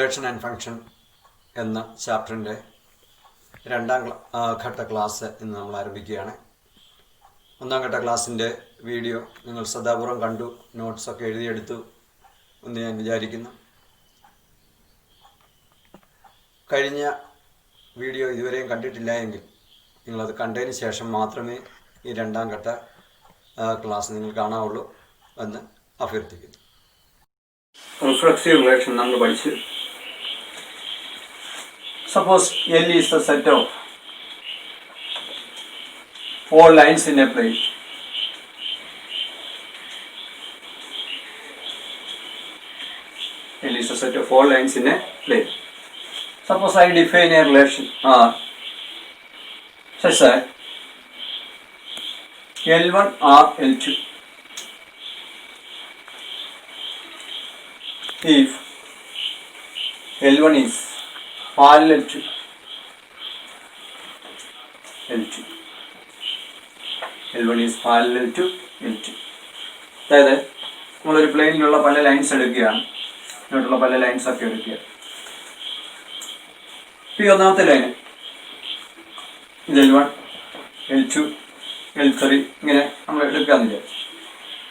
Relation and function എന്ന ചാപ്റ്ററിൻ്റെ രണ്ടാം ഘട്ട ക്ലാസ് ഇന്ന് നമ്മൾ ആരംഭിക്കുകയാണ്. ഒന്നാം ഘട്ട ക്ലാസ്സിൻ്റെ വീഡിയോ നിങ്ങൾ ശ്രദ്ധാപൂർവം കണ്ടു, നോട്ട്സൊക്കെ എഴുതിയെടുത്തു എന്ന് ഞാൻ വിചാരിക്കുന്നു. കഴിഞ്ഞ വീഡിയോ ഇതുവരെയും കണ്ടിട്ടില്ല എങ്കിൽ നിങ്ങളത് കണ്ടതിന് ശേഷം മാത്രമേ ഈ രണ്ടാം ഘട്ട ക്ലാസ് നിങ്ങൾ കാണാവുള്ളൂ എന്ന് അഭ്യർത്ഥിക്കുന്നു. റിഫ്ലക്സീവ് റിലേഷൻ നമ്മൾ പഠിച്ചു. Suppose L is the set of all lines in a plane. L is the set of all lines in a plane. Suppose I define a relation R such that L1 R L2 if L1 is parallel to L2. L1 is parallel to L2. അതായത് നമ്മളൊരു പ്ലെയിനിലുള്ള പല lines എടുക്കുകയാണ്, ഇങ്ങോട്ടുള്ള പല lines ഒക്കെ എടുക്കുക. ഈ ഒന്നാമത്തെ ലൈന് ഇത് L1, L2, L3 ഇങ്ങനെ നമ്മൾ എടുക്കാന്ന് വിചാരിച്ചു.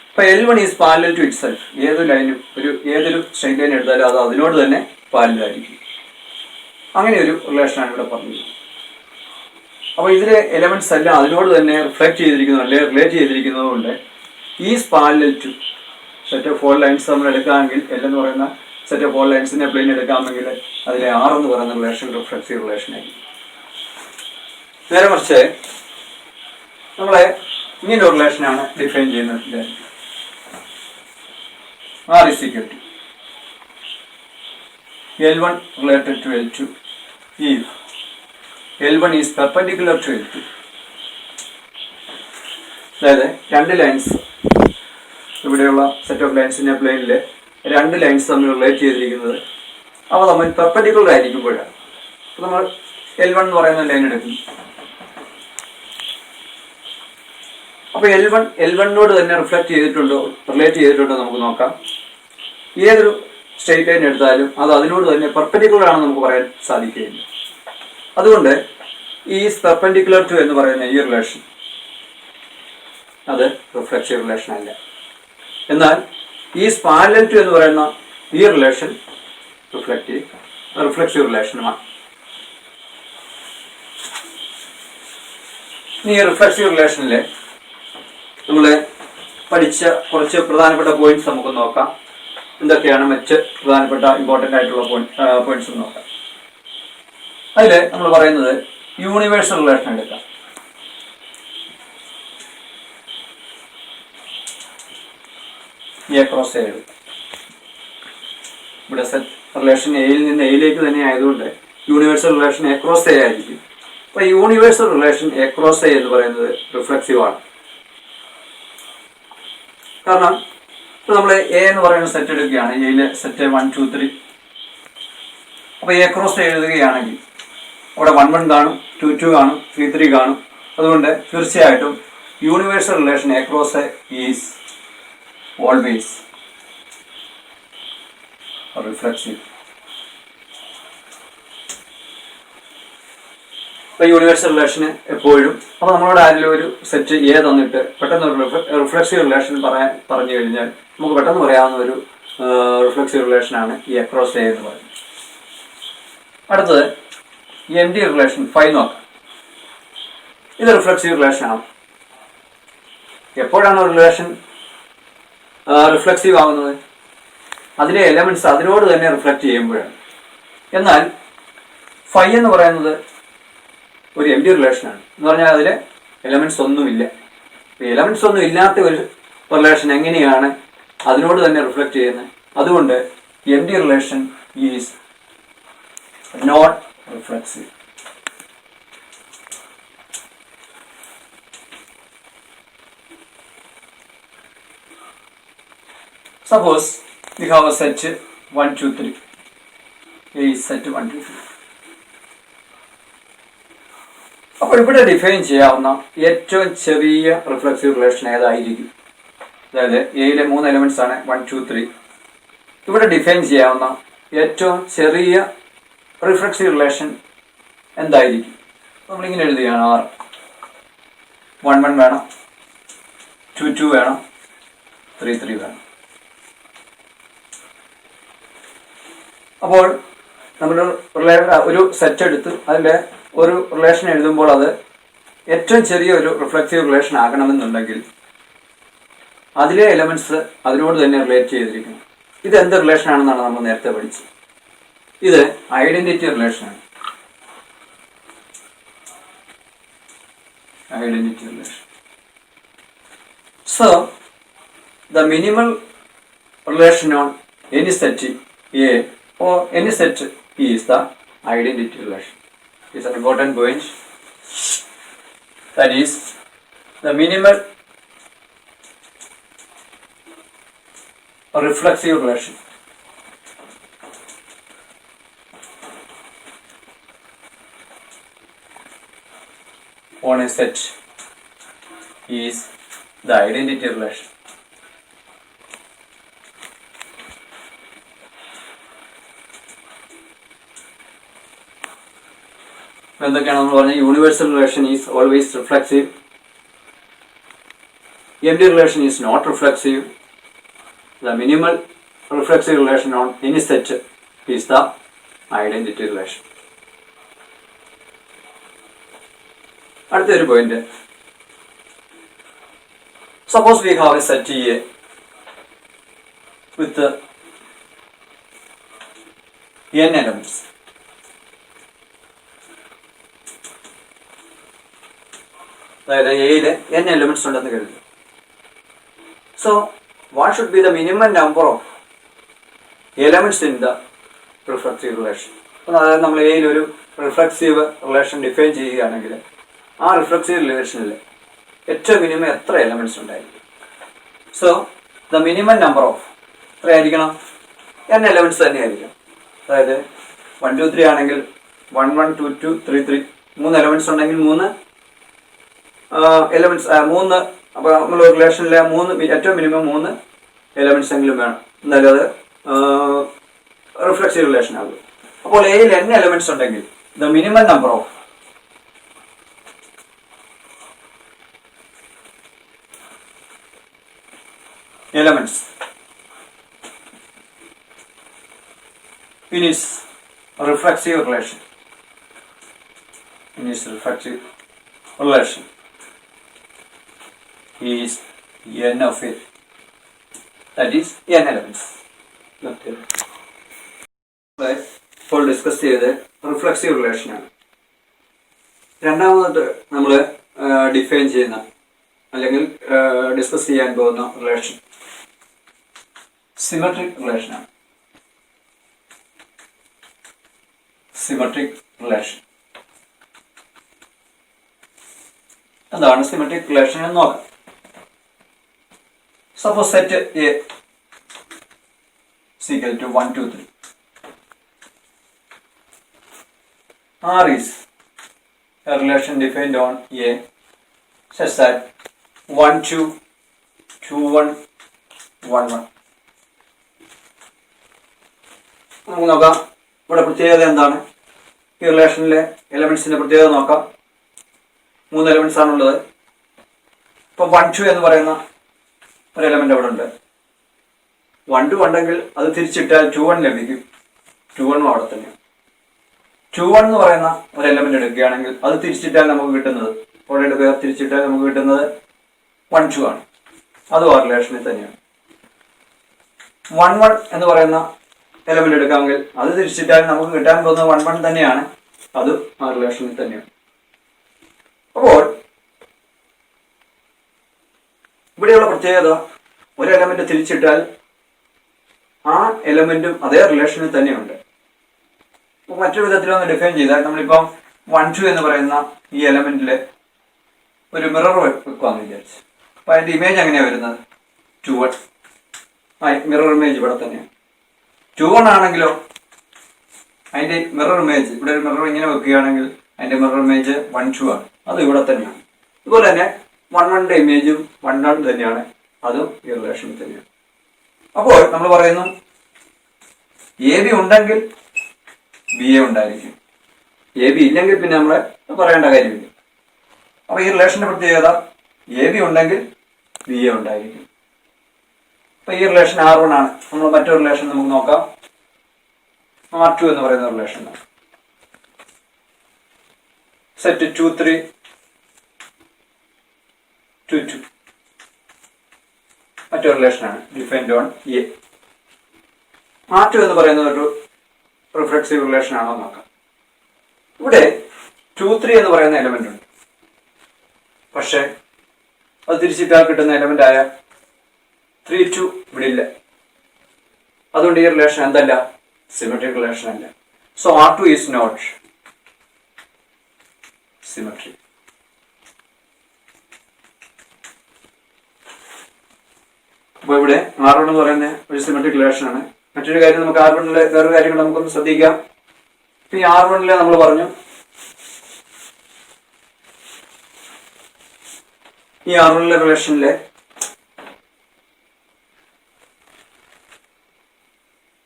അപ്പോൾ L1 is parallel to itself. ഏതൊരു സ്ട്രെയിറ്റ് ലൈൻ എടുത്താലും അത് അതിനോട് തന്നെ പാരലലായിരിക്കും. അങ്ങനെ ഒരു റിലേഷനാണ് ഇവിടെ പറഞ്ഞത്. അപ്പോൾ ഇതിലെ എലമെന്റ്സ് എല്ലാം അതിനോട് തന്നെ റിഫ്ലക്ട് ചെയ്തിരിക്കുന്നു, അല്ലെങ്കിൽ റിലേറ്റ് ചെയ്തിരിക്കുന്നത് കൊണ്ട് is parallel to set of four lines നമ്മൾ എടുക്കാമെങ്കിൽ L എന്ന് പറയുന്ന സെറ്റ് ഓഫ് ഫോർ ലൈൻസിനെ പ്ലെയിൻ എടുക്കാമെങ്കിൽ അതിലെ R എന്ന് പറയുന്ന റിലേഷൻ റിഫ്ലക്സീവ് റിലേഷൻ ആയിരിക്കും. നേരെ മറിച്ച് നമ്മളെ ഇങ്ങനെ ഒരു റിലേഷനാണ് ഡിഫൈൻ ചെയ്യുന്നത്. R is equal to L1 related to L2 if L1 is perpendicular to L2. അതായത് രണ്ട് ലൈൻസ്, ഇവിടെയുള്ള സെറ്റ് ഓഫ് ലൈൻസിൻ്റെ പ്ലെയിനിൽ രണ്ട് ലൈൻസ് തമ്മിൽ റിലേറ്റ് ചെയ്തിരിക്കുന്നത് അവ തമ്മിൽ പെർപെൻഡിക്കുലർ ആയിരിക്കുമ്പോഴാണ്. അപ്പോൾ നമ്മൾ L1 എന്ന് പറയുന്ന ലൈൻ എടുക്കുന്നു. അപ്പോൾ L1 തന്നെ റിലേറ്റ് ചെയ്തിട്ടുണ്ടോ നമുക്ക് നോക്കാം. ഏതൊരു സ്ട്രെയിറ്റ് ലൈൻ എടുത്താലും അത് അതിനോട് തന്നെ പെർപെൻഡിക്കുലർ ആണെന്ന് നമുക്ക് പറയാൻ സാധിക്കുകയില്ല. അതുകൊണ്ട് ഈസ് പെർപെൻഡിക്കുലർ ടു എന്ന് പറയുന്ന ഈ റിലേഷൻ അത് റിഫ്ലക്സീവ് റിലേഷൻ അല്ല. എന്നാൽ ഈസ് പാരലൽ ടു എന്ന് പറയുന്ന ഈ റിലേഷൻ റിഫ്ലക്സീവ് റിലേഷനുമാണ്. ഈ റിഫ്ലക്സീവ് റിലേഷനിൽ നമ്മൾ പഠിച്ച കുറച്ച് പ്രധാനപ്പെട്ട പോയിന്റ്സ് നമുക്ക് നോക്കാം. എന്തൊക്കെയാണ് മറ്റ് പ്രധാനപ്പെട്ട ഇമ്പോർട്ടൻ്റ് ആയിട്ടുള്ള പോയിന്റ്സ് നോക്കാം. അതിൽ നമ്മൾ പറയുന്നത് യൂണിവേഴ്സൽ റിലേഷൻ എടുക്കാം. എ ക്രോസ് എ എടുക്കാം. ഇവിടെ സെറ്റ് റിലേഷൻ എയിൽ നിന്ന് എയിലേക്ക് തന്നെ ആയതുകൊണ്ട് universal relation A cross A ആയിരിക്കും. അപ്പോൾ universal relation A cross A എന്ന് പറയുന്നത് റിഫ്ലക്സീവ് ആണ്. കാരണം ഇപ്പോൾ നമ്മൾ എ എന്ന് പറയുന്ന സെറ്റ് എടുക്കുകയാണ്, എയിലെ സെറ്റ് 1, 2, 3. അപ്പോൾ എ ക്രോസ് എഴുതുകയാണെങ്കിൽ അവിടെ 1, 1 കാണും, 2, 2 കാണും, 3, 3 കാണും. അതുകൊണ്ട് തീർച്ചയായിട്ടും universal relation A cross A is always reflexive. അപ്പോൾ യൂണിവേഴ്സൽ റിലേഷന് എപ്പോഴും, അപ്പോൾ നമ്മളോട് ആരെങ്കിലും ഒരു സെറ്റ് എ തന്നിട്ട് പെട്ടെന്ന് റിഫ്ലക്സീവ് റിലേഷൻ പറഞ്ഞു കഴിഞ്ഞാൽ നമുക്ക് പെട്ടെന്ന് പറയാവുന്ന ഒരു റിഫ്ലക്സീവ് റിലേഷനാണ് ഈ എ ക്രോസ് എ എന്ന് പറയുന്നത്. അടുത്തത് എംപ്റ്റി റിലേഷൻ 5 നോക്കാം. ഇത് റിഫ്ലക്സീവ് റിലേഷനാണ്. എപ്പോഴാണ് ഒരു റിലേഷൻ റിഫ്ലക്സീവ് ആവുന്നത്? അതിലെ എലമെന്റ്സ് അതിനോട് തന്നെ റിഫ്ലക്റ്റ് ചെയ്യുമ്പോഴാണ്. എന്നാൽ 5 എന്ന് പറയുന്നത് ഒരു എംപ്റ്റി റിലേഷനാണ്. എന്ന് പറഞ്ഞാൽ അതിൽ എലമെന്റ്സ് ഒന്നുമില്ല. എലമെന്റ്സ് ഒന്നും ഇല്ലാത്ത ഒരു റിലേഷൻ എങ്ങനെയാണ് അതിനോട് തന്നെ റിഫ്ലക്റ്റ് ചെയ്യുന്നത്? അതുകൊണ്ട് empty relation is not reflexive. Suppose we have a set 1, 2, 3. A is set 1, 2, 3. അപ്പോൾ ഇവിടെ ഡിഫൈൻ ചെയ്യാവുന്ന ഏറ്റവും ചെറിയ റിഫ്ലക്സീവ് റിലേഷൻ ഏതായിരിക്കും? അതായത് എയിലെ 3 എലമെന്റ്സ് ആണ് 1, 2, 3. ഇവിടെ ഡിഫൈൻ ചെയ്യാവുന്ന ഏറ്റവും ചെറിയ റിഫ്ലക്സീവ് റിലേഷൻ എന്തായിരിക്കും? നമ്മളിങ്ങനെ എഴുതുകയാണ്. ആർ 1 1 വേണം, 2 2 വേണം, 3 3 വേണം. അപ്പോൾ നമ്മൾ ഒരു സെറ്റ് എടുത്ത് അതിൻ്റെ ഒരു റിലേഷൻ എഴുതുമ്പോൾ അത് ഏറ്റവും ചെറിയ ഒരു റിഫ്ലക്സീവ് റിലേഷൻ ആകണമെന്നുണ്ടെങ്കിൽ അതിലെ എലമെന്റ്സ് അതിനോട് തന്നെ റിലേറ്റ് ചെയ്തിരിക്കണം. ഇത് എന്ത് റിലേഷൻ ആണെന്നാണ് നമ്മൾ നേരത്തെ പഠിച്ചത്. ഇത് identity റിലേഷനാണ്. Identity relation. So, the minimal relation on any set A or any set is the identity relation. It's an important point. That is, the minimal reflexive relation. On a set is the identity relation. എന്തൊക്കെയാണ് നമ്മൾ പറഞ്ഞത്? Universal relation is always reflexive. empty relation is not reflexive. The minimal reflexive relation on any set is the identity relation. അടുത്തൊരു point. Suppose we have A set A with n elements. അതായത് എയില് n elements ഉണ്ടെന്ന് കരുതുക. So what should be the minimum number of elements in the reflexive relation? അതായത് നമ്മൾ എയിൽ ഒരു reflexive relation define ചെയ്യുകയാണെങ്കിൽ ആ റിഫ്ലക്സീവ് റിലേഷനിൽ ഏറ്റവും മിനിമം എത്ര എലമെന്റ്സ് ഉണ്ടായിരിക്കും? So the minimum number of എത്രയായിരിക്കണം? n എലമെന്റ്സ് തന്നെയായിരിക്കും. അതായത് 1 2 3 ആണെങ്കിൽ 1 1 2 2 3 3 3 എലമെന്റ്സ് ഉണ്ടെങ്കിൽ 3 എലമെന്റ്സ് 3. അപ്പോൾ നമ്മൾ ഒരു റിലേഷനിലെ ഏറ്റവും മിനിമം 3 എലമെന്റ്സ് എങ്കിലും വേണം, എന്നാലും അത് റിഫ്ലക്സീവ് റിലേഷൻ ആകും. അപ്പോൾ എയിൽ n എലമെന്റ്സ് ഉണ്ടെങ്കിൽ the minimum number of elements in its reflexive relation is n of it, that is n elements. ഇപ്പോൾ ഡിസ്കസ് ചെയ്ത് റിഫ്ലക്സീവ് റിലേഷനാണ്. രണ്ടാമത് നമ്മൾ ഡിഫൈൻ ചെയ്യുന്ന അല്ലെങ്കിൽ ഡിസ്കസ് ചെയ്യാൻ പോകുന്ന റിലേഷൻ സിമെട്രിക് റിലേഷനാണ്. സിമെട്രിക് റിലേഷൻ എന്താണ്? സിമെട്രിക് റിലേഷൻ എന്ന് നോക്കാം. Suppose set A equal to 1 2 3. R is a relation defined on A such that 1 2 2 1 1 1. നമുക്ക് നോക്കാം ഇവിടെ പ്രത്യേകത എന്താണ്. ഈ റിലേഷനിലെ എലമെന്റ്സിന്റെ പ്രത്യേകത നോക്കാം. 3 എലമെന്റ്സ് ആണുള്ളത്. ഇപ്പൊ 1 2 എന്ന് പറയുന്ന ഒരു എലമെന്റ് അവിടെ ഉണ്ട്. 1 2 ഉണ്ടെങ്കിൽ അത് തിരിച്ചിട്ടാൽ 2 1 ലഭിക്കും. 2 1 അവിടെ തന്നെയാണ്. 2 1 എന്ന് പറയുന്ന ഒരു എലമെന്റ് എടുക്കുകയാണെങ്കിൽ അത് തിരിച്ചിട്ടാൽ നമുക്ക് കിട്ടുന്നത്, ഇവിടെ എടുക്കുക തിരിച്ചിട്ടാൽ നമുക്ക് കിട്ടുന്നത് 1 2 ആണ്. അതും ആ റിലേഷനിൽ തന്നെയാണ്. 1 1 എന്ന് പറയുന്ന എലമെന്റ് എടുക്കാമെങ്കിൽ അത് തിരിച്ചിട്ടാൽ നമുക്ക് കിട്ടാൻ പോകുന്നത് 1 1 തന്നെയാണ്. അത് ആ റിലേഷനിൽ തന്നെയാണ്. അപ്പോൾ ഇവിടെയുള്ള പ്രത്യേകത, ഒരു എലമെന്റ് തിരിച്ചിട്ടാൽ ആ എലമെന്റും അതേ റിലേഷനിൽ തന്നെയുണ്ട്. മറ്റൊരു വിധത്തിലൊന്ന് ഡിഫൈൻ ചെയ്താൽ നമ്മളിപ്പം 1 2 എന്ന് പറയുന്ന ഈ എലമെന്റില് ഒരു മിറർ വെക്കുവാന്ന് വിചാരിച്ചു. അപ്പൊ അതിന്റെ ഇമേജ് എങ്ങനെയാ വരുന്നത്? 2 1. മിറർ ഇമേജ് ഇവിടെ തന്നെയാണ്. 2 1 ആണെങ്കിലോ അതിന്റെ മിറർ ഇമേജ്, ഇവിടെ ഒരു മിറർ ഇങ്ങനെ വെക്കുകയാണെങ്കിൽ അതിന്റെ മിറർ ഇമേജ് 1 2 ആണ്. അത് ഇവിടെ തന്നെയാണ്. അതുപോലെ തന്നെ 1 1 ഇമേജും 1 1 തന്നെയാണ്. അതും ഈ റിലേഷനിൽ തന്നെയാണ്. അപ്പോൾ നമ്മൾ പറയുന്നു എ ബി ഉണ്ടെങ്കിൽ ബി എ ഉണ്ടായിരിക്കും. എ ബി ഇല്ലെങ്കിൽ പിന്നെ നമ്മൾ പറയേണ്ട കാര്യമില്ല. അപ്പോൾ ഈ റിലേഷന്റെ പ്രത്യേകത എ ബി ഉണ്ടെങ്കിൽ ബി എ ഉണ്ടായിരിക്കും. അപ്പോൾ ഈ റിലേഷൻ R1 ആണ്. നമ്മൾ മറ്റൊരു റിലേഷൻ നമുക്ക് നോക്കാം. R2 എന്ന് പറയുന്ന റിലേഷൻ. സെറ്റ് 2 3 2 2 മറ്റൊരു റിലേഷനാണ്. Defined on A. R2 എന്ന് പറയുന്ന ഒരു റിഫ്ലെക്സീവ് റിലേഷൻ ആണോ നോക്കാം. ഇവിടെ 2 3 എന്ന് പറയുന്ന എലമെന്റ് ഉണ്ട്. പക്ഷെ അത് തിരിച്ചിട്ടാൽ കിട്ടുന്ന എലമെന്റ് ആയ 3 2 ഇവിടെ ഇല്ല. അതുകൊണ്ട് ഈ റിലേഷൻ എന്തല്ല? സിമെട്രിക് റിലേഷൻ അല്ല. So R2 is not symmetric. അപ്പോൾ ഇവിടെ R1 എന്ന് പറയുന്ന ഒരു സിമെട്രിക് റിലേഷൻ ആണ്. മറ്റൊരു കാര്യം നമുക്ക് R1-ലെ വേറെ കാര്യങ്ങൾ നമുക്കൊന്ന് ശ്രദ്ധിക്കാം. ഈ R1-ലെ നമ്മൾ പറഞ്ഞു ഈ R1-ലെ റിലേഷനിലെ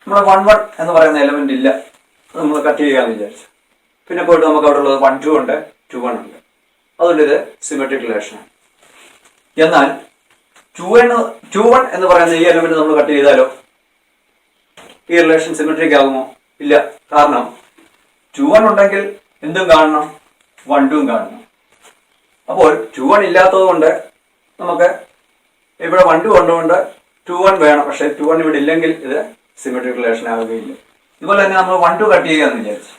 നമ്മൾ 1 1 എന്ന് പറയുന്ന എലമെന്റ് ഇല്ല. അത് നമ്മൾ കട്ട് ചെയ്യാന്ന് വിചാരിച്ചു. പിന്നെ പോയിട്ട് നമുക്ക് അവിടെ ഉള്ളത് 1 2 ഉണ്ട്, 2 1 ഉണ്ട്. അതുകൊണ്ട് ഇത് സിമെട്രിക് റിലേഷനാണ്. എന്നാൽ 2 1 എന്ന് പറയുന്ന ഈ എലമെന്റ് നമ്മൾ കട്ട് ചെയ്താലോ ഈ റിലേഷൻ സിമെട്രിക് ആകുമോ? ഇല്ല. കാരണം 2 1 ഉണ്ടെങ്കിൽ എന്തും കാണണം, 1 2 കാണണം. അപ്പോൾ 2 1 ഇല്ലാത്തത് കൊണ്ട് നമുക്ക് ഇവിടെ 1 2 കൊണ്ടുകൊണ്ട് 2 1 വേണം. പക്ഷെ 2 1 ഇവിടെ ഇല്ലെങ്കിൽ ഇത് സിമെട്രിക് റിലേഷൻ ആവുകയില്ല. ഇതുപോലെ തന്നെ നമ്മൾ 1 2 കട്ട് ചെയ്യുകയെന്ന് വിചാരിച്ചു.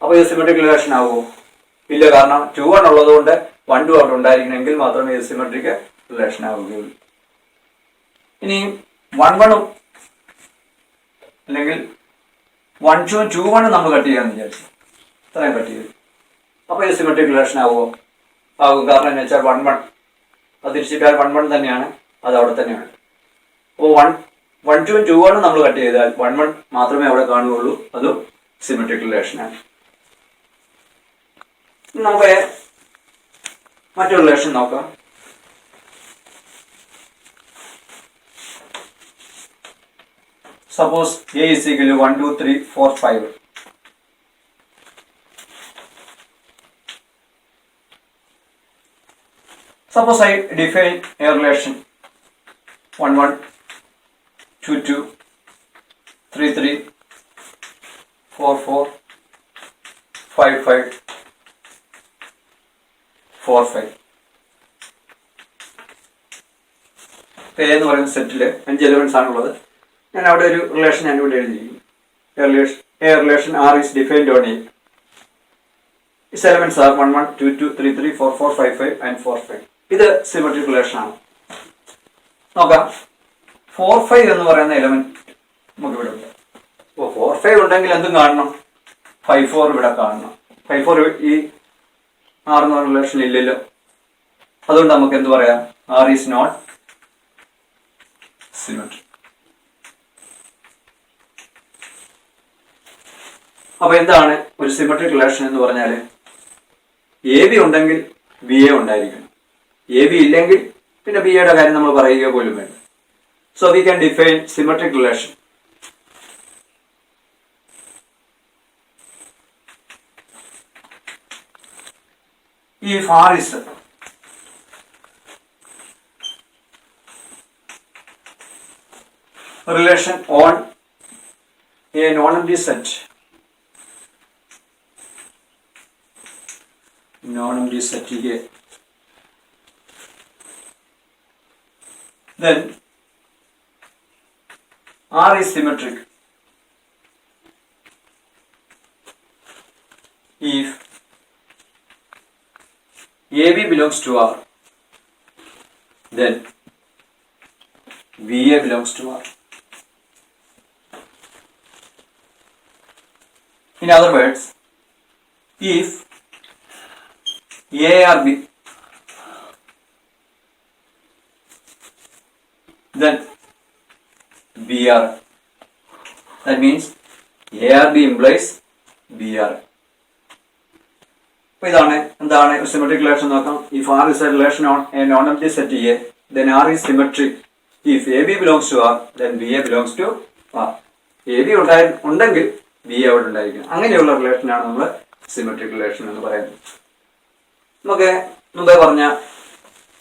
അപ്പോൾ ഇത് സിമെട്രിക് റിലേഷൻ ആവുമോ? ഇല്ല. കാരണം 2 1 ഉള്ളത് കൊണ്ട് 1 2 അവിടെ ഉണ്ടായിരിക്കണമെങ്കിൽ മാത്രമേ ഇത് സിമെട്രിക് റിലേഷൻ ആവുകയുള്ളൂ. ഇനി 1 1 അല്ലെങ്കിൽ 1 2 2 1 നമ്മൾ കട്ട് ചെയ്യാന്ന് വിചാരിച്ചു. ഇത്രയും കട്ട് ചെയ്തു. അപ്പോൾ ഇത് സിമെട്രിക് റിലേഷൻ ആവുമോ? ആകും. കാരണം എന്ന് വെച്ചാൽ 1 1 അത് തിരിച്ചിട്ടാൽ 1 1 തന്നെയാണ്, അത് അവിടെ തന്നെയാണ്. അപ്പോൾ 1 2 2 1 നമ്മൾ കട്ട് ചെയ്താൽ 1 1 മാത്രമേ അവിടെ കാണുകയുള്ളൂ. അതും സിമെട്രിക് റിലേഷനാണ്. നമുക്ക് മറ്റൊരു റിലേഷൻ നോക്കാം. Suppose A is equal to 1 2 3 4 5. Suppose I define a relation 1 1 2 2 3 3 4 4 5 5 4 5. A എന്ന് പറയുന്ന സെറ്റില് 5 എലമെന്റ്സ് ആണുള്ളത്. ഞാൻ അവിടെ ഒരു റിലേഷൻ ഞാൻ ഇവിടെ എഴുതിയിരിക്കും. A relation R is defined on A. Its elements are 1 1 2 2 3 3 4 4 5 5 and 4 5. ഇത് സിമെട്രിക് റിലേഷൻ ആണ്. നോക്കാം. 4 5 എന്ന് പറയുന്ന എലമെന്റ് നമുക്ക് ഇവിടെ ഉണ്ട്. അപ്പോൾ 4 5 ഉണ്ടെങ്കിൽ എന്തും കാണണം, 5 4 ഇവിടെ കാണണം. 5 4 ഈ R എന്ന റിലേഷൻ ഇല്ലല്ലോ. അതുകൊണ്ട് നമുക്ക് എന്ത് പറയാം? R is not symmetric. അപ്പൊ എന്താണ് ഒരു സിമെട്രിക് റിലേഷൻ എന്ന് പറഞ്ഞാൽ? എ ബി ഉണ്ടെങ്കിൽ ബി എ ഉണ്ടായിരിക്കണം. എ ബി ഇല്ലെങ്കിൽ പിന്നെ ബി എയുടെ കാര്യം നമ്മൾ പറയുക പോലും വേണ്ട. So we can define symmetric relation. If R is a relation on a non-empty set, non-empty set A, then R is symmetric if AB belongs to R, then VA belongs to R. In other words, if A or B, then B R. That means A R B implies B R. അപ്പോൾ ഇതാണ് എന്താണ് symmetric relation നോക്കാം. If R is a relation on a non-empty set A, then R is symmetric if AB belongs to R, then BA belongs to R. A B ഉണ്ടെങ്കിൽ B A അവിടെ ഉണ്ടായിരിക്കണം. അങ്ങനെയുള്ള റിലേഷനാണ് നമ്മൾ symmetric relation എന്ന് പറയുന്നത്. നമുക്ക് മുമ്പേ പറഞ്ഞ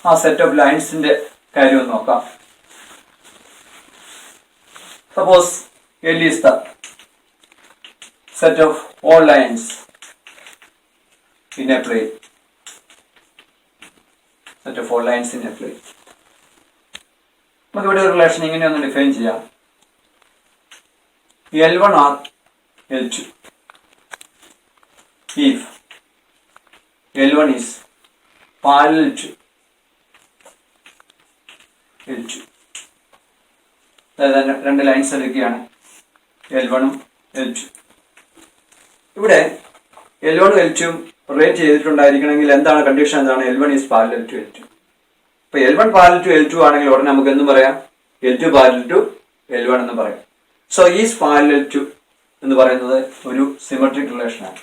ആ സെറ്റ് ഓഫ് ലൈൻസിന്റെ കാര്യം ഒന്ന് നോക്കാം. Suppose L is the set of all lines in a plane. Set of all lines in a plane. നമുക്ക് ഇവിടെ ഒരു റിലേഷൻ ഇങ്ങനെ ഒന്ന് ഡിഫൈൻ ചെയ്യാം. L1 or L2 if L1 is parallel to L2. അതായത് രണ്ട് ലൈൻസ് എടുക്കുകയാണ്, L1 ഉം L2. ഇവിടെ L1 ഉം L2 ഉം റിലേറ്റ് ചെയ്തിട്ടുണ്ടായിരിക്കണമെങ്കിൽ എന്താണ് കണ്ടീഷൻ? എന്താണ്? L1 is parallel to L2. ഇപ്പൊ L1 parallel to L2 ആണെങ്കിൽ ഉടനെ നമുക്ക് എന്തും പറയാം, L2 parallel to L1 എന്ന് പറയാം. സോ ഈസ് പാരലൽ ടു എന്ന് പറയുന്നത് ഒരു സിമെട്രിക് റിലേഷനാണ്.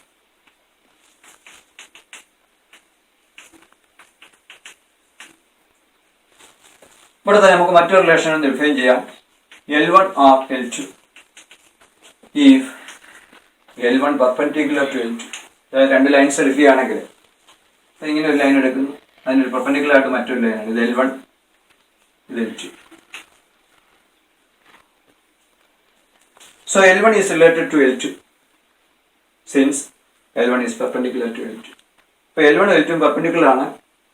ഇവിടെ തന്നെ നമുക്ക് മറ്റൊരു റിലേഷൻ ഡിഫൈൻ ചെയ്യാം. L1 or L2 if L1 perpendicular to L2. അതായത് രണ്ട് ലൈൻസ് എടുക്കുകയാണെങ്കിൽ ഇങ്ങനെ ഒരു ലൈൻ എടുക്കുന്നു, അതിനൊരു പെർപെൻഡിക്കുലർ ആയിട്ട് മറ്റൊരു ലൈനാണ്. ഇത് L1, ഇത് L2. So L1 is related to L2 since L1 is perpendicular to L2. ഇപ്പോൾ L1 L2 പെർപെൻഡിക്കുലർ ആണ്,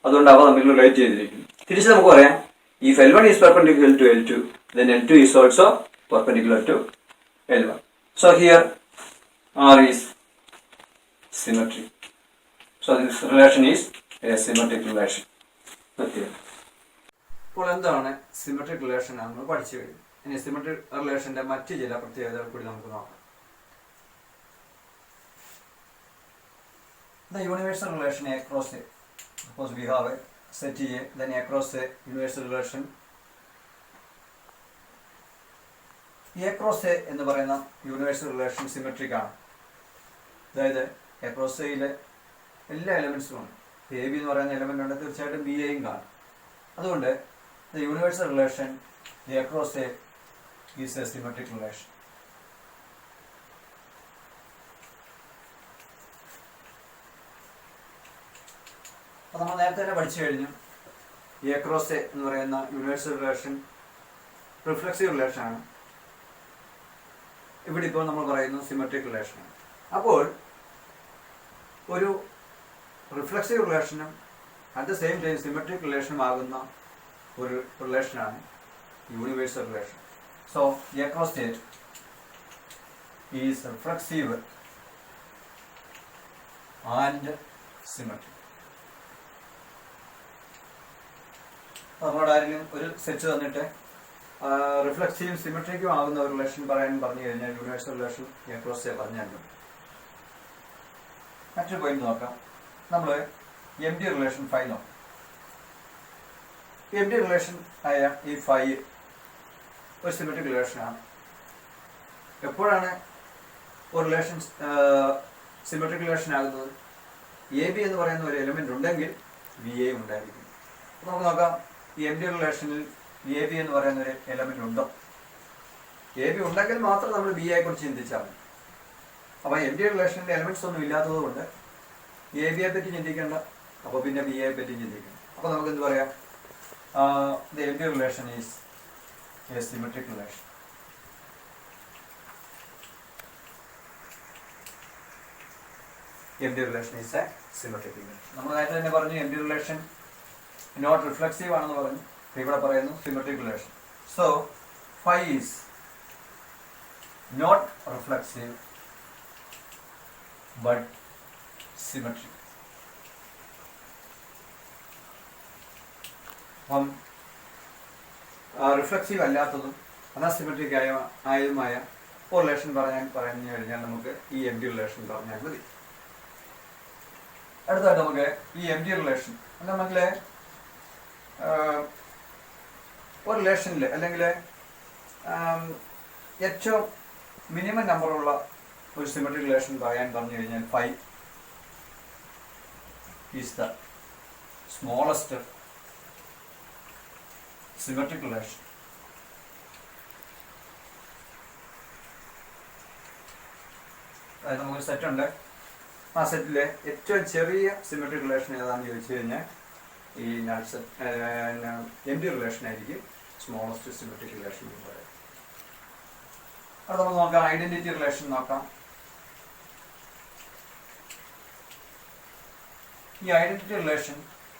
അതുകൊണ്ട് അവ തമ്മിൽ റിലേറ്റ് ചെയ്തിരിക്കുന്നു. തിരിച്ച് നമുക്ക് പറയാം, if L1 is perpendicular to L2 then L2 is also perpendicular to L1. So here R is symmetry. So this relation is a symmetric relation. Okay. അപ്പോൾ എന്താണ് സിമെട്രിക് റിലേഷൻ നമ്മൾ പഠിച്ചു കഴിഞ്ഞു. ഇനി സിമെട്രിക് റിലേഷന്റെ മറ്റ് ചില പ്രത്യേകതകൾ കൂടി നമുക്ക് നോക്കാം. The universal relation across A. Suppose we have a set A, then across A universal relation. across A എന്ന് പറയുന്ന യൂണിവേഴ്സൽ റിലേഷൻ സിമെട്രിക് ആണ്. അതായത് across Aയിലെ എല്ലാ എലമെന്റ്സും ഉണ്ട്. എ ബി എന്ന് പറയുന്ന എലമെന്റ് ഉണ്ട്, തീർച്ചയായിട്ടും ബി എയും കാണും. അതുകൊണ്ട് the universal relation across A is a symmetric relation. അപ്പോൾ നമ്മൾ നേരത്തെ തന്നെ പഠിച്ചു കഴിഞ്ഞു. across A എന്ന് പറയുന്ന യൂണിവേഴ്സൽ റിലേഷൻ റിഫ്ലെക്സീവ് റിലേഷൻ ആണ്. ഇവിടെ ഇപ്പോൾ നമ്മൾ പറയുന്നു സിമെട്രിക് റിലേഷൻ ആണ്. അപ്പോൾ ഒരു റിഫ്ലെക്സീവ് റിലേഷനും at the same time symmetric റിലേഷനും ആകുന്ന ഒരു റിലേഷനാണ് universal relation. So across A is reflexive and symmetric. നമ്മളോട് ആരെങ്കിലും ഒരു സെറ്റ് തന്നിട്ട് റിഫ്ലെക്സീവും സിമെട്രിക്കും ആകുന്ന ഒരു റിലേഷൻ പറഞ്ഞു കഴിഞ്ഞാൽ യൂണിവേഴ്സൽ റിലേഷൻ across A പറഞ്ഞാൽ മതി. മറ്റൊരു പോയിന്റ് നോക്കാം. നമ്മൾ എം ഡി റിലേഷൻ ഫൈ നോക്കാം. എം ഡി റിലേഷൻ ആയ ഈ ഫൈ ഒരു സിമെട്രിക് റിലേഷനാണ്. എപ്പോഴാണ് ഒരു റിലേഷൻ സിമെട്രിക് റിലേഷൻ ആകുന്നത്? എ ബി എന്ന് പറയുന്ന ഒരു എലിമെന്റ് ഉണ്ടെങ്കിൽ ബി എ ഉണ്ടായിരിക്കും. അപ്പോൾ നമുക്ക് നോക്കാം, ഈ എം ഡി റിലേഷനിൽ എ ബി എന്ന് പറയുന്ന ഒരു എലിമെന്റ് ഉണ്ടോ? എ ബി ഉണ്ടെങ്കിൽ മാത്രം നമ്മൾ ബി എയെ കുറിച്ച് ചിന്തിച്ചാൽ മതി. അപ്പോൾ എം ഡി റിലേഷനിൽ എലിമെന്റ്സ് ഒന്നും ഇല്ലാത്തത് കൊണ്ട് എ ബിയെ പറ്റി ചിന്തിക്കേണ്ട, അപ്പോൾ പിന്നെ ബി എയെ പറ്റി ചിന്തിക്കണം. അപ്പോൾ നമുക്ക് എന്ത് പറയാം? The M D relation is a symmetric relation. MD relation is a symmetric relation. നമ്മൾ നേരത്തെ തന്നെ പറഞ്ഞു MD relation നോട്ട് റിഫ്ലെക്സീവ് ആണെന്ന് പറഞ്ഞു. ഇവിടെ പറയുന്നു symmetric relation. So phi is not reflexive but symmetric. Reflexive അല്ലാത്തതും അനസിമെട്രിക് ആയതുമായ ഒരു റിലേഷൻ പറഞ്ഞു കഴിഞ്ഞാൽ നമുക്ക് ഈ എം ഡി റിലേഷൻ പറഞ്ഞാൽ മതി. അടുത്തായിട്ട് നമുക്ക് ഈ എം ഡി റിലേഷൻ അല്ലെങ്കിൽ ഒരു റിലേഷനിൽ അല്ലെങ്കിൽ ഏറ്റവും മിനിമം നമ്പറുള്ള ഒരു സിമെട്രിക് റിലേഷൻ പറഞ്ഞു കഴിഞ്ഞാൽ phi is the smallest symmetric relation. അതായത് നമുക്കൊരു സെറ്റുണ്ട്, ആ സെറ്റിലെ ഏറ്റവും ചെറിയ സിമെട്രിക് റിലേഷൻ ഏതാണെന്ന് ചോദിച്ചു കഴിഞ്ഞാൽ ഈ എം ഡി റിലേഷൻ ആയിരിക്കും സ്മോളസ്റ്റ് സിമെട്രിക് റിലേഷൻ എന്ന് പറയുന്നത്. അത് നമുക്ക് നോക്കാം. ഐഡന്റിറ്റി റിലേഷൻ നോക്കാം. ഈ ഐഡന്റിറ്റി റിലേഷൻ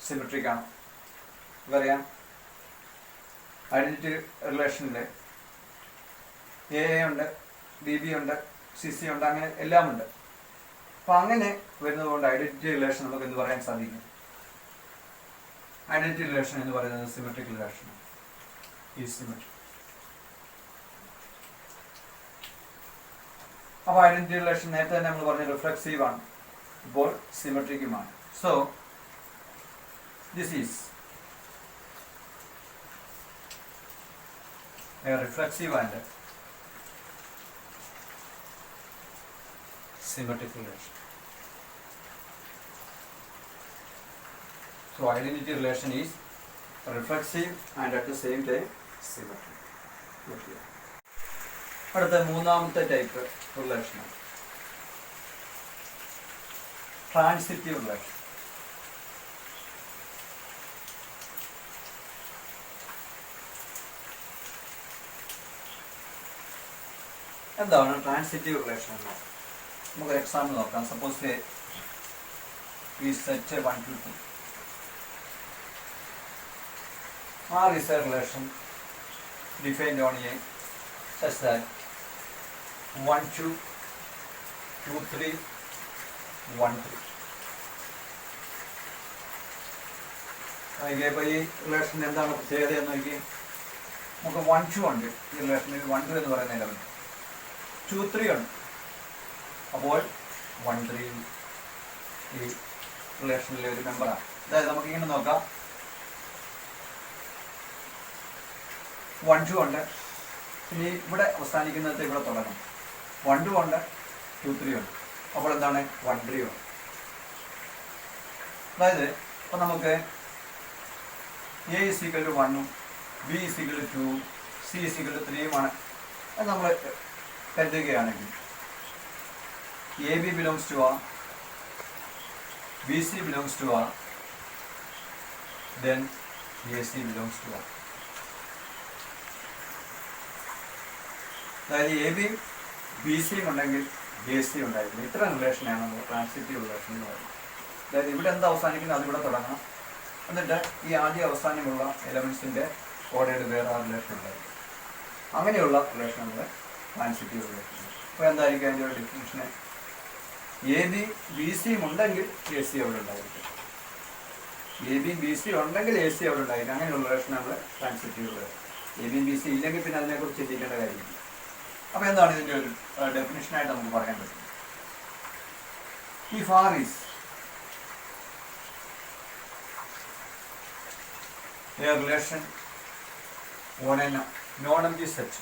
സിമെട്രിക് ആണ്. നമുക്കറിയാം ഐഡന്റിറ്റി റിലേഷനിൽ എ ഉണ്ട്, ബി ബി ഉണ്ട്, സി സി ഉണ്ട്, അങ്ങനെ എല്ലാം ഉണ്ട്. അപ്പം അങ്ങനെ വരുന്നതുകൊണ്ട് ഐഡന്റിറ്റി റിലേഷൻ നമുക്ക് എന്ത് പറയാൻ സാധിക്കും? ഐഡന്റിറ്റി റിലേഷൻ എന്ന് പറയുന്നത് സിമെട്രിക് റിലേഷൻ ഈ സിമെട്രിക്. അപ്പോൾ ഐഡന്റിറ്റി റിലേഷൻ നേരത്തെ തന്നെ നമ്മൾ പറഞ്ഞ റിഫ്ലെക്സീവ് ആണ്, ഇപ്പോൾ സിമെട്രിക്കുമാണ്. So this is a reflexive and symmetric relation. So identity relation is reflexive and at the same time symmetric. Okay. അടുത്ത മൂന്നാമത്തെ ടൈപ്പ് റിലേഷൻ ട്രാൻസിറ്റീവ് റിലേഷൻ. എന്താണ് ട്രാൻസിറ്റീവ് റിലേഷൻ എന്ന് നോക്കാം. നമുക്കൊരു എക്സാമ്പിൾ നോക്കാം. സപ്പോസ് ഈ set 1 to 2 R is a relation defined on A such that 1 2 2 3 1 3. ഇപ്പോൾ ഈ റിലേഷൻ എന്താണ് പ്രത്യേകത എന്ന് നോക്കി. നമുക്ക് 1 2 ഉണ്ട് ഈ റിലേഷനിൽ. 1 2 എന്ന് പറയുന്ന എലമെന്റ് 2 3 ഉണ്ട്. അപ്പോൾ 1 3 ഈ റിലേഷനിലെ ഒരു മെമ്പറാണ്. അതായത് നമുക്കിങ്ങനെ നോക്കാം. 1 2 ഉണ്ട്, ഇനി ഇവിടെ അവസാനിക്കുന്നത് ഇവിടെ തുടങ്ങണം. 1 2 ഉണ്ട്, 2 3 ഉണ്ട്. അപ്പോൾ എന്താണ് 1 3 ഉണ്ട്. അതായത് ഇപ്പം നമുക്ക് A is equal to 1 B is equal to 2 C is equal to 3 അത് നമ്മൾ കരുതുകയാണെങ്കിൽ A B belongs to R, B C belongs to R, then A C belongs to R. അതായത് എ ബി ബി സിയും ഉണ്ടെങ്കിൽ A C ഉണ്ടായിരുന്നു. ഇത്തരം റിലേഷനാണ് നമ്മൾ transitive relation എന്ന് പറയുന്നത്. അതായത് ഇവിടെ എന്താ അവസാനിക്കുന്നത് അതിവിടെ തുടങ്ങണം, എന്നിട്ട് ഈ ആദ്യ അവസാനമുള്ള എലമെൻസിൻ്റെ ഓർഡേഡ് വേറെ ആ റിലേഷൻ ഉണ്ടായിരിക്കും. അങ്ങനെയുള്ള റിലേഷൻ നമ്മൾ ട്രാൻസിറ്റീവ് റിലേഷൻ. അപ്പോൾ എന്തായിരിക്കും അതിൻ്റെ ഒരു ഡെഫിനിഷന്? എ ബി ബി സിയും ഉണ്ടെങ്കിൽ എ സി അവിടെ ഉണ്ടായിരിക്കും. എ ബി ബി സി ഉണ്ടെങ്കിൽ എ സി അവിടെ ഉണ്ടായിരിക്കും. അങ്ങനെയുള്ള റിലേഷൻ നമ്മൾ transitive relation. A B B C ഇല്ലെങ്കിൽ പിന്നെ അതിനെക്കുറിച്ച് ചിന്തിക്കേണ്ട കാര്യമില്ല. അപ്പോൾ എന്താണ് ഇതിൻ്റെ ഒരു ഡെഫിനിഷനായിട്ട് നമുക്ക് പറയാൻ പറ്റും? If R is a relation on a non-empty set,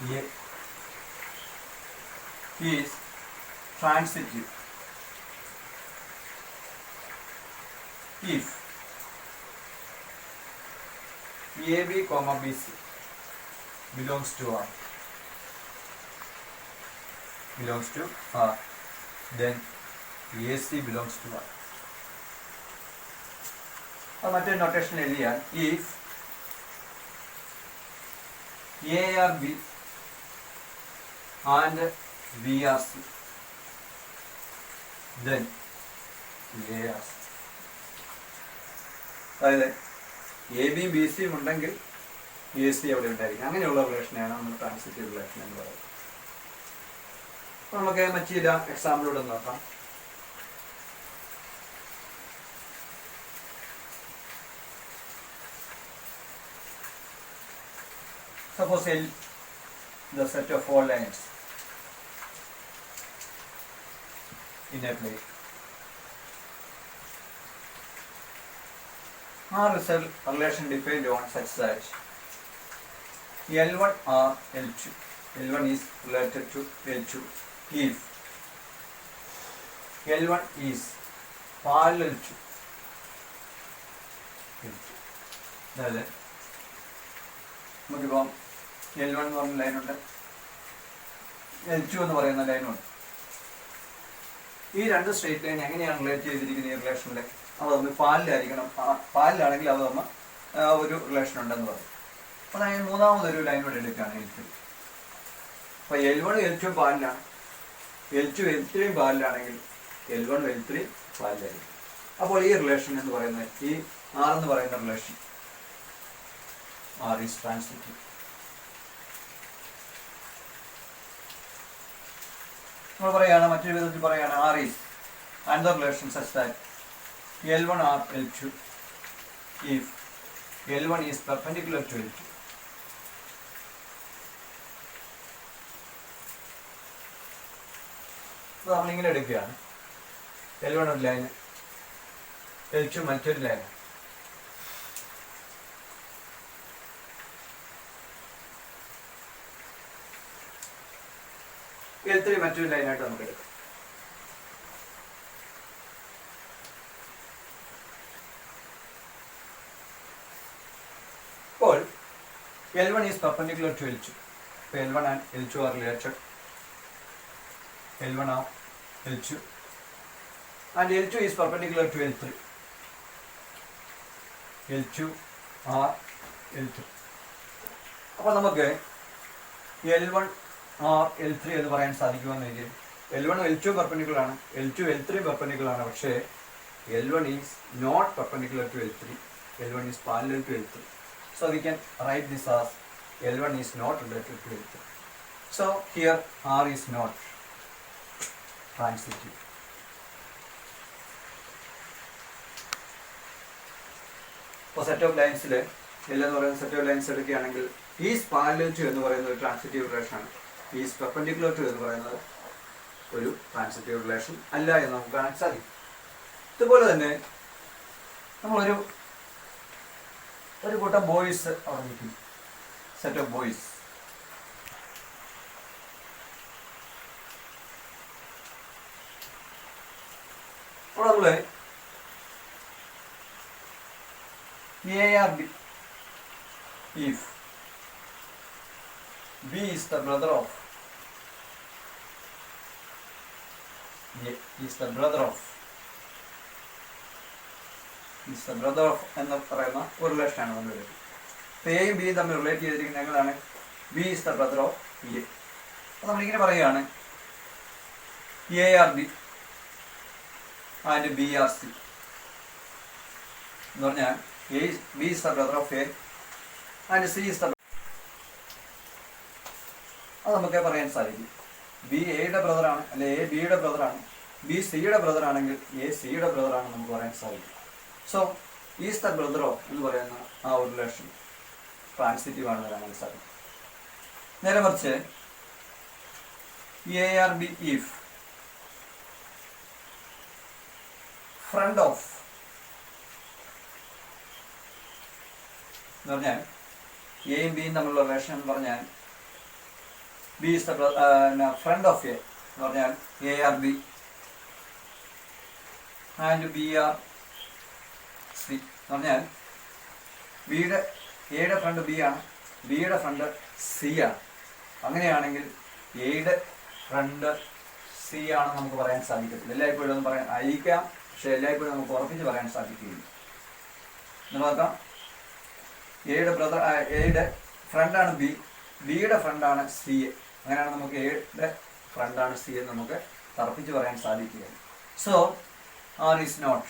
A is transitive if AB, BC belongs to R, then AC belongs to R. അപ്പോൾ മറ്റൊരു നൊട്ടേഷൻ എഴുതിയാൽ if A are B and B are C, then A are C. അതായത് A B B സിയും ഉണ്ടെങ്കിൽ A C അവിടെ ഉണ്ടായിരിക്കും. അങ്ങനെയുള്ള റിലേഷനെയാണ് നമ്മൾ ട്രാൻസിറ്റീവ് റിലേഷൻ എന്ന് പറയുന്നത്. അപ്പോൾ നമുക്ക് മറ്റു ചില എക്സാമ്പിളൂടെ നോക്കാം. Suppose L the set of all lines in a plane. R is a relation defined on such that L1 or L2. L1 is related to L2 if L1 is parallel to L2. അതായത് നമുക്കിപ്പം L1 എന്ന് പറഞ്ഞ ലൈനുണ്ട്, L2 എന്ന് പറയുന്ന ലൈനുണ്ട്. ഈ രണ്ട് straight line എങ്ങനെയാണ് relate ചെയ്തിരിക്കുന്നത് ഈ റിലേഷനിൽ? അത് തമ്മിൽ പാലിലായിരിക്കണം. പാലിലാണെങ്കിൽ അത് തമ്മിൽ ഒരു റിലേഷൻ ഉണ്ടെന്ന് പറയും. അപ്പോൾ ഞാൻ മൂന്നാമതൊരു ലൈൻ കൂടെ എടുക്കുകയാണ് L2. അപ്പോൾ L1 L2 പാലിലാണ്, L2 L3 പാലിലാണെങ്കിൽ L1 L3 പാലിലായിരിക്കും. അപ്പോൾ ഈ റിലേഷൻ എന്ന് പറയുന്നത്, ഈ R എന്ന് പറയുന്ന റിലേഷൻ, R ഈസ് ട്രാൻസിറ്റീവ്. നമ്മൾ പറയുകയാണ്, മറ്റൊരു വിധത്തിൽ പറയുകയാണ്, R is another relation such that L1 or L2 if L1 is perpendicular to L2. അപ്പോൾ നമ്മളിങ്ങനെ എടുക്കുകയാണ്, L1 ഒരു ലൈന്, L2 മറ്റൊരു ലൈന്. L3 മറ്റൊരു ലൈനായിട്ട് നമുക്ക് എടുക്കാം. അപ്പോൾ L1 is perpendicular to L2. അപ്പോൾ L1 and L2 are related. L1 are L2 and L2 is perpendicular to L3. L2 are L3. അപ്പോൾ നമുക്ക് L1 R L3 എന്ന് പറയാൻ സാധിക്കുമെന്നെങ്കിൽ L1 L2 പെർപെൻഡിക്കുലർ ആണ്, L2 L3 പെർപെൻഡിക്കുലർ ആണ്. പക്ഷേ L1 is not perpendicular to L3. L1 is parallel to L3. So we can write this as L1 is not related to L3. So here R is not transitive. ഇപ്പോൾ set of ലൈൻസിൽ L എന്ന് പറയുന്ന set of lines എടുക്കുകയാണെങ്കിൽ is parallel to എന്ന് പറയുന്ന ഒരു transitive relation ആണ്, is perpendicular to എന്ന് പറയുന്നത് ഒരു ട്രാൻസിറ്റീവ് റിലേഷൻ അല്ല എന്ന് നമുക്ക് കാണാൻ സാധിക്കും. ഇതുപോലെ തന്നെ നമ്മളൊരു കൂട്ടം ബോയ്സ് അവിടെ നിൽക്കും, സെറ്റ് ഓഫ് ബോയ്സ്. അവിടെ നമ്മൾ A or B, if B is the brother of A, is the brother of എന്ന് പറയുന്ന ഒരു റിലേഷൻ ആണ് നമ്മൾ എടുക്കുന്നത്. അപ്പോൾ എയും ബിയും തമ്മിൽ റിലേറ്റ് ചെയ്തിരിക്കുന്ന എങ്ങനെയാണ്? B is the brother of A. അപ്പോൾ നമ്മളിങ്ങനെ പറയുകയാണ്, A R B and B R C എന്ന് പറഞ്ഞാൽ B is the brother of A and C is the. അത് നമുക്ക് പറയാൻ സാധിക്കും. ബി എയുടെ ബ്രദറാണ്, അല്ലെ എ ബിയുടെ ബ്രദറാണ്, ബി സിയുടെ ബ്രദർ ആണെങ്കിൽ എ സിയുടെ ബ്രദറാണ് നമുക്ക് പറയാൻ സാധിക്കും. So is the brother of എന്ന് പറയുന്ന ആ ഒരു റിലേഷൻ ട്രാൻസിറ്റീവ് ആണെന്ന് കാണാൻ സാധിക്കും. നേരെ മറിച്ച് A R B if friend of എന്ന് പറഞ്ഞാൽ എയും ബിയും തമ്മിലുള്ള റിലേഷൻ എന്ന് പറഞ്ഞാൽ B is the friend of A എന്ന് പറഞ്ഞാൽ A R B and B R C എന്ന് പറഞ്ഞാൽ എയുടെ ഫ്രണ്ട് ബി ആണ്, ബിയുടെ ഫ്രണ്ട് സി ആണ്. അങ്ങനെയാണെങ്കിൽ എയുടെ ഫ്രണ്ട് സി ആണെന്ന് നമുക്ക് പറയാൻ സാധിക്കത്തില്ല. എല്ലായ്പ്പോഴും ഒന്നും പറയാൻ അയക്കാം, പക്ഷെ എല്ലായ്പ്പോഴും നമുക്ക് ഉറപ്പിച്ച് പറയാൻ സാധിക്കില്ല. നോക്കാം, എയുടെ ഫ്രണ്ടാണ് ബി, ബിയുടെ ഫ്രണ്ടാണ് സി എ. അങ്ങനെയാണ് നമുക്ക് എയുടെ ഫ്രണ്ടാണ് സി എന്ന് നമുക്ക് തറപ്പിച്ച് പറയാൻ സാധിക്കുക. So R is not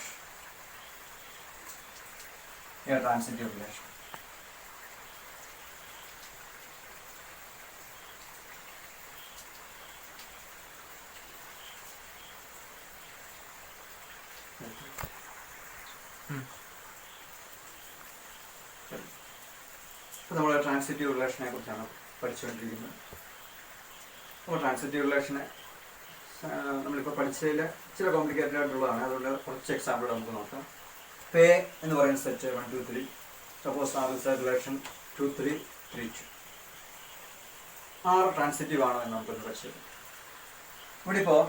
a transitive relation. നമ്മൾ ട്രാൻസിറ്റീവ് റിലേഷനെ കുറിച്ചാണ് പഠിച്ചുകൊണ്ടിരിക്കുന്നത്. അപ്പോൾ ട്രാൻസിറ്റീവ് റിലേഷനെ നമ്മളിപ്പോൾ പഠിച്ചതിൽ ചില കോംപ്ലിക്കേറ്റഡ് ആയിട്ടുള്ളതാണ്, അതുകൊണ്ട് കുറച്ച് എക്സാമ്പിൾ നമുക്ക് നോക്കാം. പേ എന്ന് പറയുന്ന set 1 2 3. Suppose R is relation 2 3 3 2. ആറ് ട്രാൻസിറ്റീവ് ആണോ എന്ന് നമുക്കൊന്ന് പഠിച്ചത്. ഇവിടെ ഇപ്പോൾ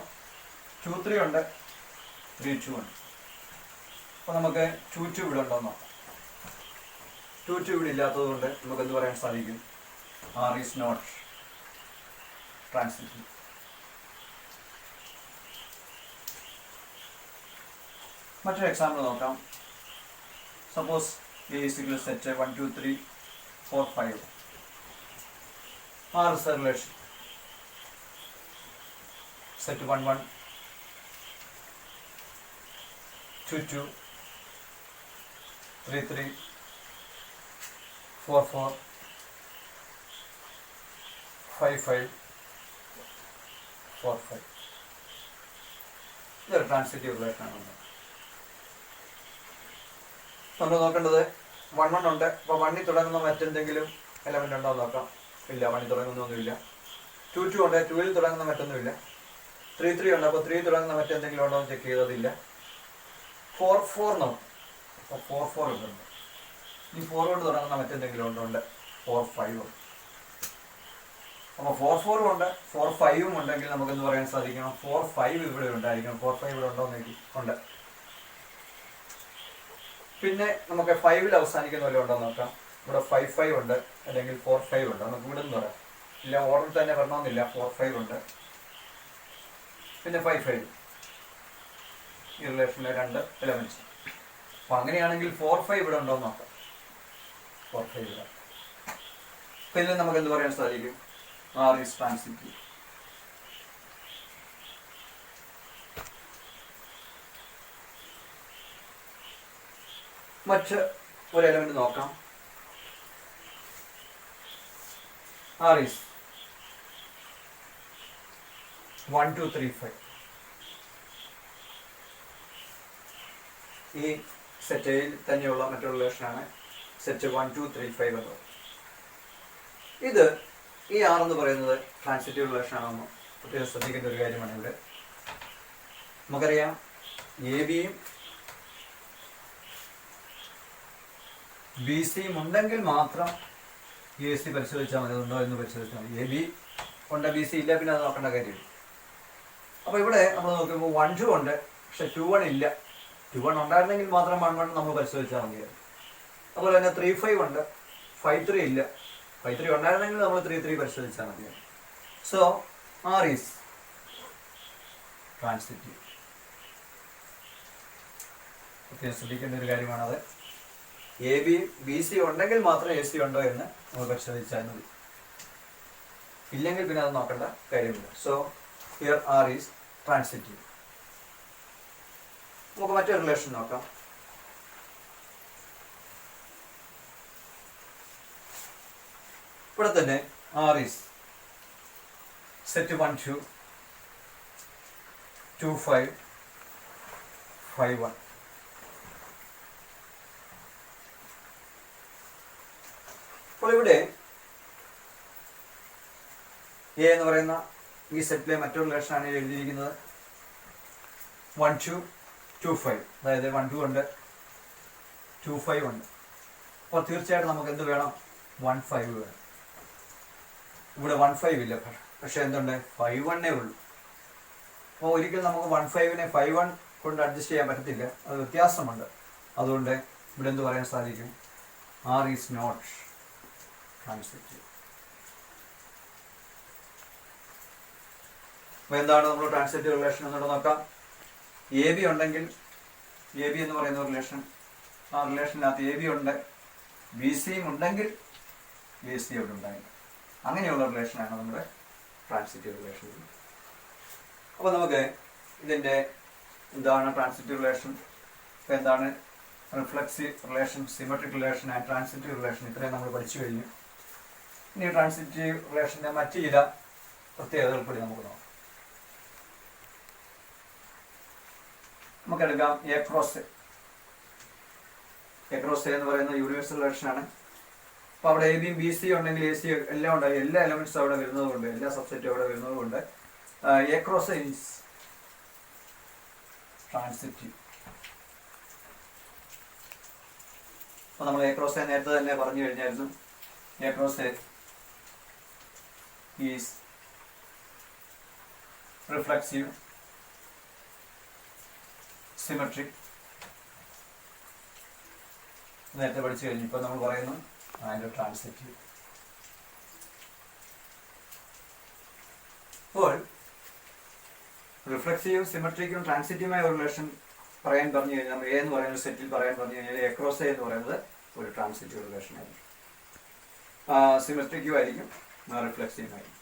2 3 ഉണ്ട്, 3 2 ഉണ്ട്. അപ്പോൾ നമുക്ക് 2 2 ഇവിടെ ഉണ്ടോ നോക്കാം. 2 2 ഇവിടെ ഇല്ലാത്തത് കൊണ്ട് നമുക്ക് എന്ത് പറയാൻ സാധിക്കും? R is not transitive. മറ്റൊരു എക്സാമ്പിൾ നോക്കാം. Suppose A is equal to set 1, 2, 3, 4, 5. R is a relation. Set 1, 1, 2, 2, 3, 3, 4, 4, 5, 5, 4, 5. ഇതൊരു ട്രാൻസിറ്റീവ് റിലേഷൻ ആണ്. നമ്മൾ നോക്കേണ്ടത് 1, 1 ഉണ്ട്. അപ്പോൾ 1ൽ തുടങ്ങുന്ന മറ്റെന്തെങ്കിലും എലമെന്റ് ഉണ്ടോ എന്ന് നോക്കാം. ഇല്ല, 1ൽ തുടങ്ങുന്നൊന്നുമില്ല. 2, 2 ഉണ്ട്. 2ൽ തുടങ്ങുന്ന മറ്റൊന്നുമില്ല. 3, 3 ഉണ്ട്. അപ്പോൾ 3 തുടങ്ങുന്ന മറ്റെന്തെങ്കിലും ഉണ്ടോ എന്ന് ചെക്ക് ചെയ്തതില്ല. 4, 4 നോക്കാം. അപ്പോൾ 4, 4 ഉണ്ട്. ഈ 4 കൊണ്ട് തുടങ്ങുന്ന മറ്റെന്തെങ്കിലും ഉണ്ട്. 4, 5 ഉണ്ട്. അപ്പോൾ 4, 4 ഉണ്ട്. 4, 5 ഉണ്ടെങ്കിൽ നമുക്ക് എന്ത് പറയാൻ സാധിക്കണം? 4, 5 ഇവിടെ ഉണ്ടായിരിക്കണം. 4, 5 ഇവിടെ ഉണ്ടോ എന്ന് ഉണ്ട്. പിന്നെ നമുക്ക് 5ൽ അവസാനിക്കുന്ന വല്ല ഉണ്ടോ നോക്കാം. ഇവിടെ 5, 5 ഉണ്ട്, അല്ലെങ്കിൽ 4, 5 ഉണ്ട്. നമുക്ക് ഇവിടെ നിന്ന് പറയാം. ഇല്ല, ഓർഡർ തന്നെ വരണമെന്നില്ല. 4, 5 ഉണ്ട്. പിന്നെ 5, 5 ഈ റിലേഷനിലെ 2 എലമെന്റ്സ്. അപ്പൊ അങ്ങനെയാണെങ്കിൽ 4, 5 ഇവിടെ ഉണ്ടോ എന്ന് നോക്കാം. 4, 5 ഇവിടെ. അപ്പൊ ഇതിൽ നമുക്ക് എന്ത് പറയാൻ സാധിക്കും? R is transitive. മറ്റ് ഒരു എലമെന്റ് നോക്കാം. R is 1, 2, 3, 5. ഈ സെറ്റിൽ തന്നെയുള്ള മറ്റൊരു റിലേഷനാണ് സെറ്റ് 1, 2, 3, 5 എന്നത്. ഇത് ഈ R എന്ന് പറയുന്നത് ട്രാൻസിറ്റീവ് റിലേഷൻ ആണെന്ന് പ്രത്യേകം ശ്രദ്ധിക്കേണ്ട ഒരു കാര്യമാണ്. ഇവിടെ നമുക്കറിയാം AB-യും BC-യും ഉണ്ടെങ്കിൽ മാത്രം AC പരിശോധിച്ചാൽ മതി. ഉണ്ടോ എന്ന് പരിശോധിച്ചാൽ മതി. AB ഉണ്ട്, BC ഇല്ല, പിന്നെ അത് നോക്കേണ്ട കാര്യമില്ല. അപ്പോൾ ഇവിടെ നമ്മൾ നോക്കുമ്പോൾ 1, 2 ഉണ്ട്, പക്ഷെ 2, 1 ഇല്ല. 2, 1 ഉണ്ടായിരുന്നെങ്കിൽ മാത്രം 1, 1 നമ്മൾ പരിശോധിച്ചാൽ മതിയായിരുന്നു. അതുപോലെ തന്നെ 3, 5 ഉണ്ട്, 5, 3 ഇല്ല. 5, 3 ഉണ്ടായിരുന്നെങ്കിൽ നമ്മൾ 3, 3 പരിശോധിച്ചാൽ മതിയായിരുന്നു. So R is transitive. പ്രത്യേകം ശ്രദ്ധിക്കേണ്ട ഒരു കാര്യമാണത്. AB, BC ഉണ്ടെങ്കിൽ മാത്രം AC ഉണ്ടോ എന്ന് നമ്മൾ പരിശോധിച്ചാൽ മതി. ഇല്ലെങ്കിൽ പിന്നെ അത് നോക്കേണ്ട കാര്യമില്ല. So here R is transitive. നമുക്ക് മറ്റൊരു റിലേഷൻ നോക്കാം. ഇവിടെ തന്നെ R is set 1, 2, 2, 5, 5, 1. അപ്പോൾ ഇവിടെ A എന്ന് പറയുന്ന ഈ സെറ്റിലെ മറ്റൊരു റിലേഷനാണ് എഴുതിയിരിക്കുന്നത്. 1, 2, 2, 5. അതായത് 1, 2 ഉണ്ട്, 2, 5 ഉണ്ട്. അപ്പോൾ തീർച്ചയായിട്ടും നമുക്ക് എന്ത് വേണം? 1, 5 വേണം. ഇവിടെ 1, 5 ഇല്ല, പക്ഷെ എന്തുണ്ട്? 5, 1 ഉള്ളൂ. അപ്പോൾ ഒരിക്കലും നമുക്ക് 1, 5നെ 5, 1 കൊണ്ട് അഡ്ജസ്റ്റ് ചെയ്യാൻ പറ്റത്തില്ല. അത് വ്യത്യാസമുണ്ട്. അതുകൊണ്ട് ഇവിടെ എന്ത് പറയാൻ സാധിക്കും? R is not transitive. അപ്പോൾ എന്താണ് നമ്മൾ ട്രാൻസിറ്റീവ് റിലേഷൻ എന്നുള്ളത് നോക്കാം. AB ഉണ്ടെങ്കിൽ AB എന്ന് പറയുന്ന റിലേഷൻ, ആ റിലേഷനകത്ത് AB ഉണ്ട്, BCയും ഉണ്ടെങ്കിൽ AC അവിടെ ഉണ്ടായില്ല. അങ്ങനെയുള്ള റിലേഷനാണ് നമ്മുടെ ട്രാൻസിറ്റീവ് റിലേഷൻ. അപ്പോൾ നമുക്ക് ഇതിൻ്റെ എന്താണ് ട്രാൻസിറ്റീവ് റിലേഷൻ, എന്താണ് reflexive relation, symmetric relation and transitive relation, ഇത്രയും നമ്മൾ പഠിച്ചു കഴിഞ്ഞു. ഇനി ട്രാൻസിറ്റീവ് റിലേഷൻ്റെ മറ്റ് ചില പ്രത്യേകതകൾ കൂടി നമുക്ക് നോക്കാം. നമുക്കെടുക്കാം A cross A. A cross A എന്ന് പറയുന്ന യൂണിവേഴ്സൽ റിലേഷനാണ്. അപ്പോൾ അവിടെ AB, BC ഉണ്ടെങ്കിൽ AC എല്ലാം ഉണ്ടായി. എല്ലാ എലമെന്റ്സും അവിടെ വരുന്നതുകൊണ്ട്, എല്ലാ സബ്സെറ്റും അവിടെ വരുന്നതുകൊണ്ട് A cross A is transitive. അപ്പോൾ നമ്മൾ A cross A നേരത്തെ തന്നെ പറഞ്ഞു കഴിഞ്ഞായിരുന്നു. A cross A is reflexive, symmetric. നേരത്തെ പഠിച്ചു കഴിഞ്ഞു. ഇപ്പോൾ നമ്മൾ പറയുന്നു അതിൻ്റെ ട്രാൻസിറ്റീവ്. റിഫ്ലെക്സീവ് സിമെട്രിക്കും ട്രാൻസിറ്റീവുമായ റിലേഷൻ പറയാൻ പറഞ്ഞു കഴിഞ്ഞാൽ നമ്മൾ എ എന്ന് പറയുന്ന സെറ്റിൽ പറയാൻ പറഞ്ഞു കഴിഞ്ഞാൽ എക്രോസ് എ എന്ന് പറയുന്നത് ഒരു ട്രാൻസിറ്റീവ് റിലേഷൻ ആയിരിക്കും, സിമെട്രിക്കും ആയിരിക്കും, റിഫ്ലെക്സീവും ആയിരിക്കും.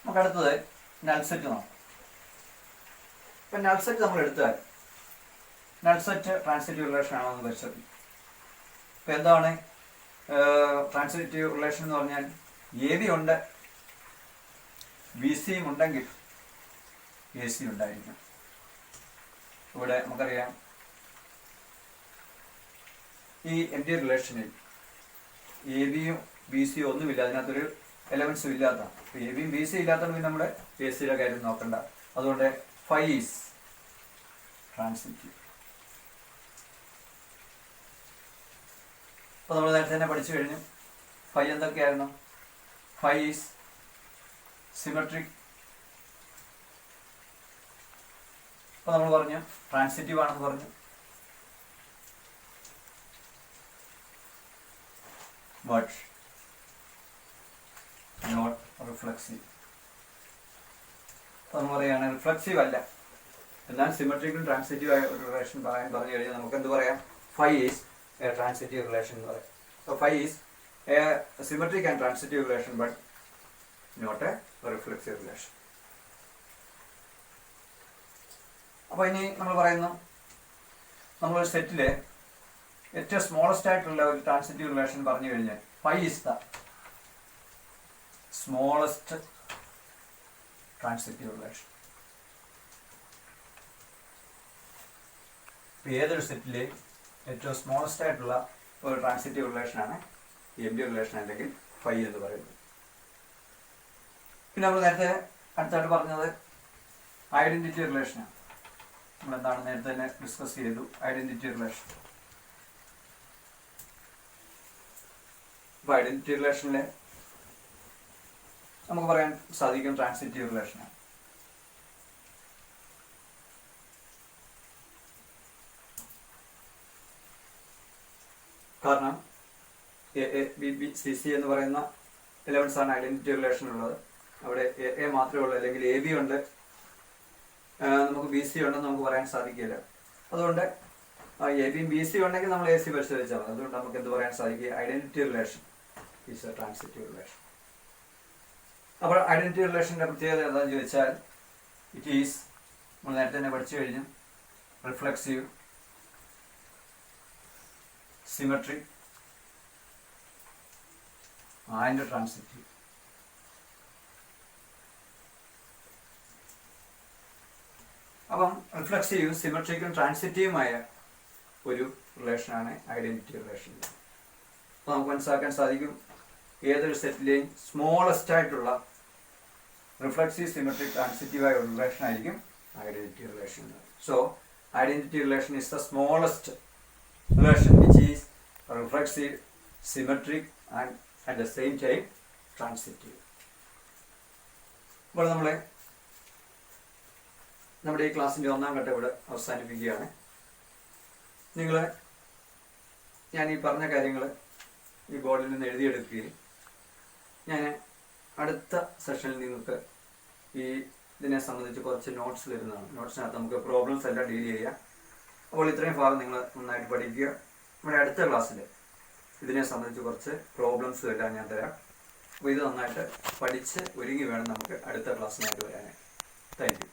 നമുക്ക് അടുത്തത് നൾ സെറ്റ് നോക്കാം. ഇപ്പം നൾ സെറ്റ് നമ്മൾ എടുത്താൽ നൾ സെറ്റ് ട്രാൻസിറ്റീവ് റിലേഷൻ ആണോ എന്ന് പരിശോധിക്കും. ഇപ്പം എന്താണ് ട്രാൻസിറ്റീവ് റിലേഷൻ എന്ന് പറഞ്ഞാൽ എ ബി ഉണ്ട്, ബി സിയും ഉണ്ടെങ്കിൽ എ സി ഉണ്ടായിരിക്കും. ഇവിടെ നമുക്കറിയാം ഈ എംപ്റ്റി റിലേഷനിൽ എ ബിയും ബി സിയും ഒന്നുമില്ല, അതിനകത്തൊരു എലമെന്റ്സും ഇല്ലാത്ത. എ ബിയും ബി സി ഇല്ലാത്തതുകൊണ്ട് പിന്നെ നമ്മുടെ എ സിയുടെ കാര്യം നോക്കണ്ട. അതുകൊണ്ട് ഫൈ ഈസ് ട്രാൻസിറ്റീവ്. അപ്പോൾ നമ്മൾ നേരത്തെ തന്നെ പഠിച്ചു കഴിഞ്ഞു. ഫൈ എന്തൊക്കെയായിരുന്നു? Phi is symmetric. അപ്പോൾ നമ്മൾ പറഞ്ഞു ട്രാൻസിറ്റീവ് ആണെന്ന് പറഞ്ഞു. But not reflexive. അപ്പോൾ നമ്മൾ പറയുകയാണ് റിഫ്ലെക്സീവ് അല്ല, എന്നാൽ സിമെട്രിക്കും ട്രാൻസിറ്റീവ് ആയ ഒരു റിലേഷൻ പറയാൻ പറഞ്ഞു കഴിഞ്ഞാൽ നമുക്ക് എന്ത് പറയാം? Phi is A transitive relation എന്ന് പറയാം. So phi is a symmetric and transitive relation but not a reflexive relation. അപ്പോൾ ഇനി നമ്മൾ പറയുന്നു നമ്മളൊരു സെറ്റിലെ ഏറ്റവും സ്മോളസ്റ്റ് ആയിട്ടുള്ള ഒരു ട്രാൻസിറ്റീവ് റിലേഷൻ പറഞ്ഞു കഴിഞ്ഞാൽ phi is the smallest transitive relation. ഏതൊരു സെറ്റിലെ ഏറ്റവും സ്മോളസ്റ്റ് ആയിട്ടുള്ള ഒരു ട്രാൻസിറ്റീവ് റിലേഷനാണ് എംപ്റ്റി റിലേഷൻ അല്ലെങ്കിൽ ഫൈ എന്ന് പറയുന്നത്. പിന്നെ നമ്മൾ നേരത്തെ അടുത്തായിട്ട് പറഞ്ഞത് ഐഡന്റിറ്റി റിലേഷനാണ്. നമ്മളെന്താണ് നേരത്തെ തന്നെ ഡിസ്കസ് ചെയ്തു ഐഡന്റിറ്റി റിലേഷൻ. അപ്പോൾ ഐഡന്റിറ്റി റിലേഷനിൽ നമുക്ക് പറയാൻ സാധിക്കും ട്രാൻസിറ്റീവ് റിലേഷനാണ്. കാരണം A A B B C C എന്ന് പറയുന്ന എലമെന്റ്സ് ആണ് ഐഡന്റിറ്റി റിലേഷൻ ഉള്ളത്. അവിടെ എ എ മാത്രമേ ഉള്ളൂ, അല്ലെങ്കിൽ എ ബി ഉണ്ട്, നമുക്ക് ബി സി ഉണ്ടെന്ന് നമുക്ക് പറയാൻ സാധിക്കില്ല. അതുകൊണ്ട് എ ബിയും ബി സി ഉണ്ടെങ്കിൽ നമ്മൾ എ സി പരിശോധിച്ചാൽ മതി. അതുകൊണ്ട് നമുക്ക് എന്ത് പറയാൻ സാധിക്കും? Identity relation is A transitive relation. അപ്പോൾ ഐഡന്റിറ്റി റിലേഷൻ്റെ പ്രത്യേകത എന്താണെന്ന് ചോദിച്ചാൽ ഇറ്റ് ഈസ് നമ്മൾ നേരത്തെ തന്നെ പഠിച്ചു കഴിഞ്ഞു റിഫ്ലെക്സീവ്, സിമെട്രിക് ആൻഡ് ട്രാൻസിറ്റീവ്. അപ്പം റിഫ്ലെക്സീവ്, സിമെട്രിക്കും ട്രാൻസിറ്റീവുമായ ഒരു റിലേഷനാണ് ഐഡന്റിറ്റി റിലേഷൻ. അപ്പോൾ നമുക്ക് മനസ്സിലാക്കാൻ സാധിക്കും ഏതൊരു സെറ്റിലെയും സ്മോളസ്റ്റ് ആയിട്ടുള്ള റിഫ്ലെക്സീവ്, സിമെട്രിക്, ട്രാൻസിറ്റീവായ ഒരു റിലേഷൻ ആയിരിക്കും identity relation. So identity relation is the smallest relation which is reflexive, symmetric and at the same time transitive. അപ്പോൾ നമ്മുടെ ഈ ക്ലാസ്സിൻ്റെ ഒന്നാം ഘട്ടം ഇവിടെ അവസാനിപ്പിക്കുകയാണ്. ഞാൻ ഈ പറഞ്ഞ കാര്യങ്ങൾ ഈ ബോർഡിൽ നിന്ന് എഴുതിയെടുക്കുകയും ഞാൻ അടുത്ത സെഷനിൽ നിങ്ങൾക്ക് ഇതിനെ സംബന്ധിച്ച് കുറച്ച് നോട്ട്സ് തരുന്നതാണ്. നോട്ട്സിനകത്ത് നമുക്ക് പ്രോബ്ലംസ് എല്ലാം ഡീൽ ചെയ്യാം. അപ്പോൾ ഇത്രയും ഭാഗം നിങ്ങൾ നന്നായിട്ട് പഠിക്കുക. നമ്മുടെ അടുത്ത ക്ലാസ്സിൽ ഇതിനെ സംബന്ധിച്ച് കുറച്ച് പ്രോബ്ലംസും എല്ലാം ഞാൻ തരാം. അപ്പോൾ ഇത് നന്നായിട്ട് പഠിച്ച് ഒരുങ്ങി വേണം നമുക്ക് അടുത്ത ക്ലാസ്സിനായിട്ട് വരാനായി. Thank you.